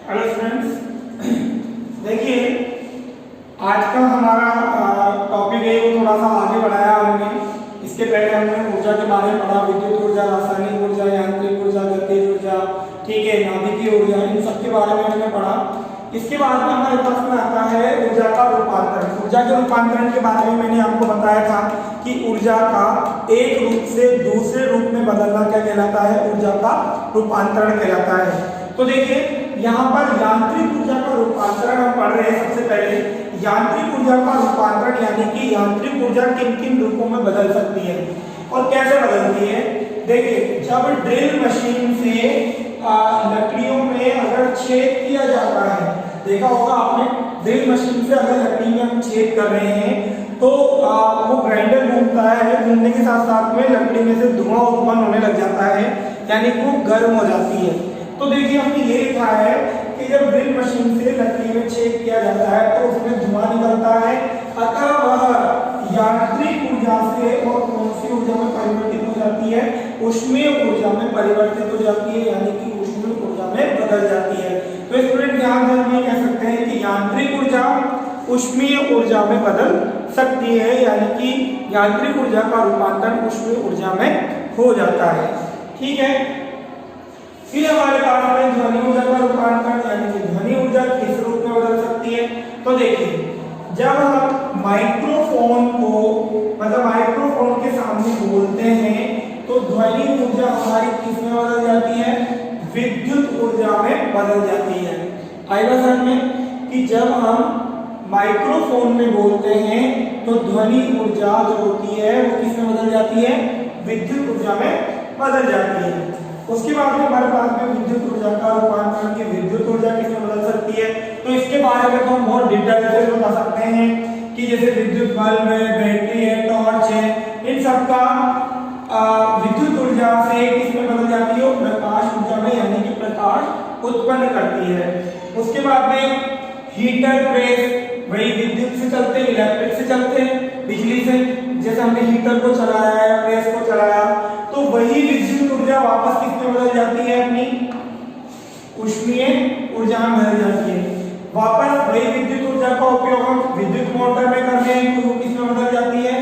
Hello students, देखिए आज का हमारा टॉपिक है वो थोड़ा सा आगे बढ़ाया हमने। इसके पहले हमने ऊर्जा के बारे में पढ़ा, विद्युत ऊर्जा, रासायनिक ऊर्जा, यांत्रिक ऊर्जा, गतिज ऊर्जा, ठीक है, नाभिकीय ऊर्जा, इन सब के बारे में हमने पढ़ा। इसके बाद में हमारे पास में आता है ऊर्जा का रूपांतरण। ऊर्जा के रूपांतरण के बारे में मैंने आपको बताया था कि ऊर्जा का एक रूप से दूसरे रूप में बदलना क्या कहलाता है, ऊर्जा का रूपांतरण कहलाता है। तो देखिए यहाँ पर यांत्रिक ऊर्जा का रूपांतरण हम पढ़ रहे हैं। सबसे पहले यांत्रिक ऊर्जा का रूपांतरण यानी कि यांत्रिक ऊर्जा किन किन रूपों में बदल सकती है और कैसे बदलती है। देखिए जब ड्रिल मशीन से लकड़ियों में अगर छेद किया जाता है, देखा होगा आपने, ड्रिल मशीन से अगर लकड़ी में हम छेद कर रहे हैं तो वो ग्राइंडर घूमता है, घूमने के साथ साथ में लकड़ी में से धुआं उत्पन्न होने लग जाता है, यानी कि वो गर्म हो जाती है। तो देखिए हमने ये लिखा है कि जब ड्रिल मशीन से लकड़ी में छेद किया जाता है तो उसमें धुआं निकलता है, अतः वह यांत्रिक ऊर्जा से और कौन सी ऊर्जा में परिवर्तित हो जाती है, ऊष्मीय ऊर्जा में परिवर्तित हो जाती है, यानी कि ऊष्मीय ऊर्जा में बदल जाती है। तो स्टूडेंट ध्यान दें, हम ये कह सकते हैं कि यांत्रिक ऊर्जा ऊष्मीय ऊर्जा में बदल सकती है, यानी कि यांत्रिक ऊर्जा का रूपांतरण ऊष्मीय ऊर्जा में हो जाता है। ठीक है, फिर हमारे पास में ध्वनि ऊर्जा का रूपांतरण यानी कि ध्वनि ऊर्जा किस रूप में बदल सकती है। तो देखिए जब हम माइक्रोफोन को मतलब माइक्रोफोन के सामने बोलते हैं तो ध्वनि ऊर्जा हमारी किस में बदल जाती है, विद्युत ऊर्जा में बदल जाती है। आएगा सर में कि जब हम माइक्रोफोन में बोलते हैं तो ध्वनि ऊर्जा जो होती है वो किस में बदल जाती है, विद्युत ऊर्जा में बदल जाती है। उसके बाद में हमारे पास में विद्युत ऊर्जा का रूपांतरण की विद्युत ऊर्जा किसमें बदल सकती है। तो इसके बारे में तो हम बहुत डिटेल से बता सकते हैं कि जैसे विद्युत बल्ब है, बैटरी है, टॉर्च है, इन सब का विद्युत ऊर्जा से किसमें बदल जाती है, प्रकाश ऊर्जा में, यानी कि प्रकाश उत्पन्न करती है। उसके बाद में हीटर, प्रेस, वही विद्युत से चलते हैं, इलेक्ट्रिक से चलते हैं, बिजली से। जैसे हमने हीटर को चलाया है, प्रेस को चलाया, तो वही विद्युत ऊर्जा वापस किसमें बदल जाती है, अपनी ऊष्मीय ऊर्जा में बदल जाती है। वापस वही विद्युत ऊर्जा का उपयोग हम विद्युत मोटर में करते हैं तो वो किसमें बदल जाती है,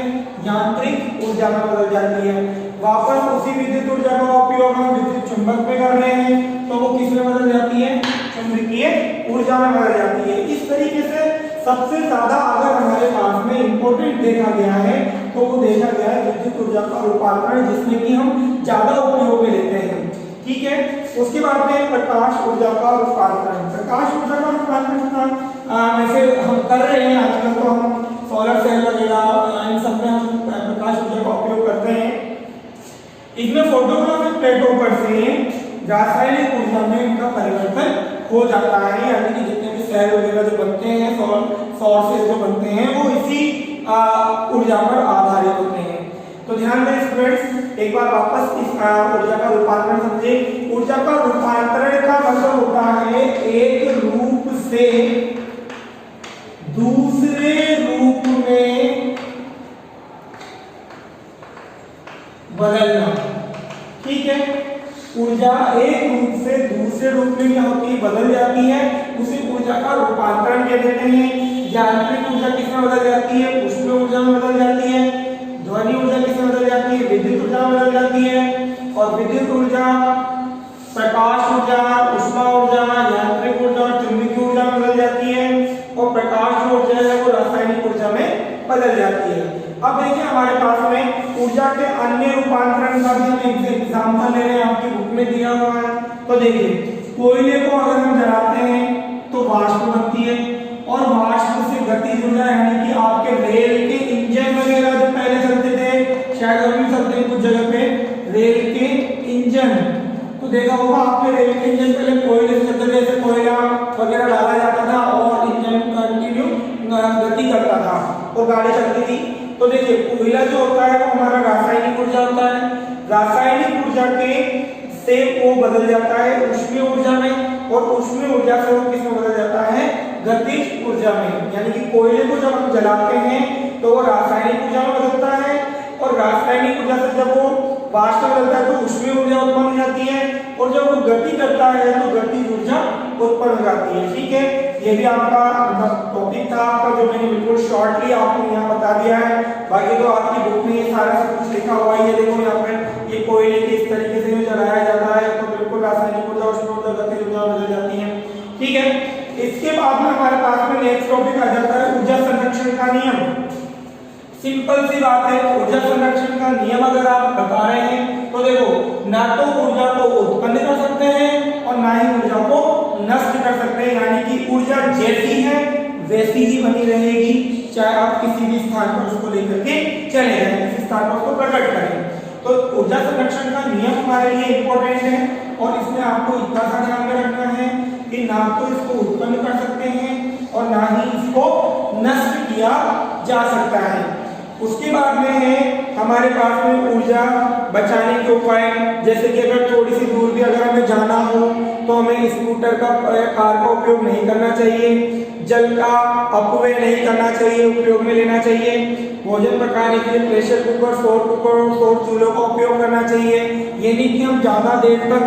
यांत्रिक ऊर्जा में बदल जाती है। वापस उसी विद्युत ऊर्जा का उपयोग हम विद्युत चुंबक में कर रहे हैं तो वो किसमें बदल जाती है, चुंबकीय ऊर्जा में बदल जाती है। इस तरीके से सबसे ज्यादा अगर हमारे पास में इंपॉर्टेंट देखा गया है तो वो देखा गया है विद्युत ऊर्जा का रूपांतरण, जिसमें कि हम ज्यादा उपयोग में लेते हैं। ठीक है, उसके बाद में प्रकाश ऊर्जा का रूपांतरण। प्रकाश ऊर्जा का रूपांतरण वैसे हम कर रहे हैं आजकल, तो हम सोलर सेल वगैरह इन सब में हम प्रकाश ऊर्जा का उपयोग करते हैं। इसमें फोटोग्राफिक प्लेटों पर से रासायनिक ऊर्जा में इनका परिवर्तन हो जाता है, यानी कि जितने भी सेल वगैरह जो बनते हैं, सोर्सेज जो बनते हैं, वो इसी ऊर्जा पर आधारित होते हैं। तो ध्यान दें स्टूडेंट्स, एक बार वापस इस ऊर्जा का रूपांतरण समझे। ऊर्जा का रूपांतरण का मतलब होता है एक रूप से दूसरे रूप में बदलना। ठीक है, ऊर्जा एक रूप से दूसरे रूप में क्या होती है, बदल जाती है, उसी ऊर्जा का रूपांतरण कहते हैं। यांत्रिक ऊर्जा किसमें बदल जाती है, ऊष्मीय ऊर्जा में बदल जाती है। ध्वनि ऊर्जा किसमें बदल जाती है, विद्युत ऊर्जा में बदल जाती है। और विद्युत ऊर्जा, प्रकाश ऊर्जा, ऊष्मा ऊर्जा, यांत्रिक ऊर्जा और चुंबकीय ऊर्जा में बदल जाती है। और प्रकाश ऊर्जा है वो रासायनिक ऊर्जा में बदल जाती है। अब देखिए हमारे पास में ऊर्जा के अन्य रूपांतरण का भी हम एक एग्जांपल ले रहे हैं, आपकी बुक में दिया हुआ है। तो देखिए कोयले को अगर हम जलाते हैं तो वाष्प बनती है, और वाष्प से गतिज ऊर्जा यानी कि आपके रेल के इंजन वगैरह जो पहले चलते थे, शायद अभी भी चलते हैं कुछ जगह पे, रेल के इंजन, तो देखा होगा आपने रेल के इंजन पहले कोयले से चलते थे, जैसे कोयला वगैरह डाला जाता था और इंजन कंटिन्यू गति करता था और गाड़ी चलती थी। तो देखिए कोयला जो होता है वो हमारा रासायनिक ऊर्जा होता है, रासायनिक ऊर्जा के से वो बदल जाता है ऊष्मीय ऊर्जा में, और ऊष्मीय ऊर्जा से वो किसमें बदल जाता है, गतिज ऊर्जा में। यानी कि कोयले को जब हम जलाते हैं तो वो रासायनिक ऊर्जा में बदलता है, और रासायनिक ऊर्जा से जब वो फास्ट बदलता है तो उसमें ऊर्जा उत्पन्न हो जाती है, और जब वो गति करता है तो गतिज ऊर्जा उत्पन्न हो जाती है। ठीक है, ये भी आपका टॉपिक था आपका, जो मैंने बिल्कुल शॉर्टली आपको यहाँ बता दिया है। बाकी तो आपकी बुक में ये सारा सब कुछ लिखा हुआ है। ये देखो यहाँ पे ये कोयले के इस तरीके से जलाया जाता है तो बिल्कुल रासायनिक ऊर्जा उसमें ऊर्जा गतिज ऊर्जा बदल जाती है। ठीक है, इसके बाद में हमारे पास में नेक्स्ट टॉपिक आ जाता है ऊर्जा संरक्षण का नियम। सिंपल सी बात है, ऊर्जा संरक्षण का नियम अगर आप बता रहे हैं तो देखो, ना तो ऊर्जा को उत्पन्न कर सकते हैं और ना ही ऊर्जा को नष्ट कर सकते हैं, यानी कि ऊर्जा जैसी है वैसी ही बनी रहेगी, चाहे आप किसी भी स्थान पर उसको लेकर के चले जाएं, किसी स्थान पर उसको प्रकट करें। तो ऊर्जा संरक्षण का नियम हमारे लिए इंपॉर्टेंट है, और इसमें आपको इतना सा ध्यान में रखना है कि ना तो इसको उत्पन्न कर सकते हैं और ना ही इसको नष्ट किया जा सकता है। उसके बाद में है हमारे पास में ऊर्जा बचाने के उपाय, जैसे कि अगर थोड़ी सी दूर भी अगर हमें जाना हो तो हमें स्कूटर का या कार का उपयोग नहीं करना चाहिए, जल का अपव्यय नहीं करना चाहिए, उपयोग में लेना चाहिए, भोजन पकाने के लिए प्रेशर कुकर, सौर कुकर और सौर चूल्हों का उपयोग करना चाहिए। ये नहीं कि हम ज़्यादा देर तक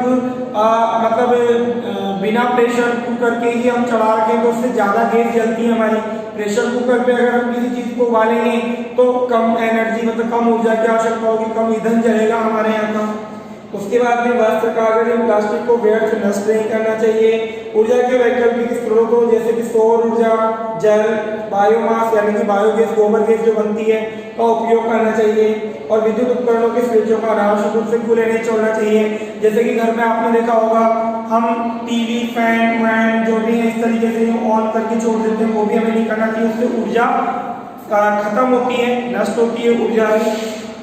मतलब बिना प्रेशर कुकर के ही हम चला रखें तो उससे ज़्यादा गैस जलती है हमारी। प्रेशर कुकर पे अगर हम किसी चीज़ को उबालेंगे तो कम एनर्जी मतलब कम ऊर्जा की आवश्यकता होगी, कम ईंधन जलेगा हमारे यहाँ का। उसके बाद में वस्त्र, कागज एवं प्लास्टिक को व्यर्थ नष्ट नहीं करना चाहिए। ऊर्जा के वैकल्पिक स्रोतों जैसे कि सौर ऊर्जा, जल, बायोमास यानी कि बायोगैस, गोबर गैस जो बनती है का उपयोग करना चाहिए, और विद्युत उपकरणों के स्विचों का अनावश्यक रूप से खुले नहीं छोड़ना चाहिए। जैसे कि घर में आपने देखा होगा हम टीवी, फैन वैन जो भी है इस तरीके से ऑन करके छोड़ देते हैं, वो भी हमें नहीं करना चाहिए, उससे ऊर्जा खत्म होती है, नष्ट होती है ऊर्जा।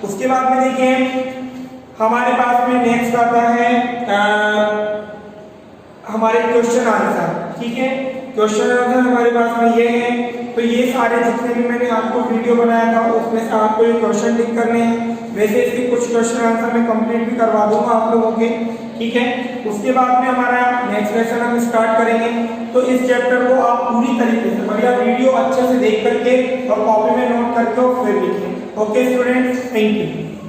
उसके बाद में देखिए हमारे पास में नेक्स्ट आता है हमारे क्वेश्चन आंसर। ठीक है, क्वेश्चन आंसर हमारे पास में ये है, तो ये सारे जितने भी मैंने आपको वीडियो बनाया था उसमें से आपको ये क्वेश्चन टिक करने हैं। वैसे इसके कुछ क्वेश्चन आंसर मैं कंप्लीट भी करवा दूंगा आप लोगों के। ठीक है, उसके बाद में हमारा नेक्स्ट लेसन हम स्टार्ट करेंगे। तो इस चैप्टर को आप पूरी तरीके से बढ़िया वीडियो अच्छे से देख करके और कॉपी में नोट करके और फिर लिखें। Okay students, thank you.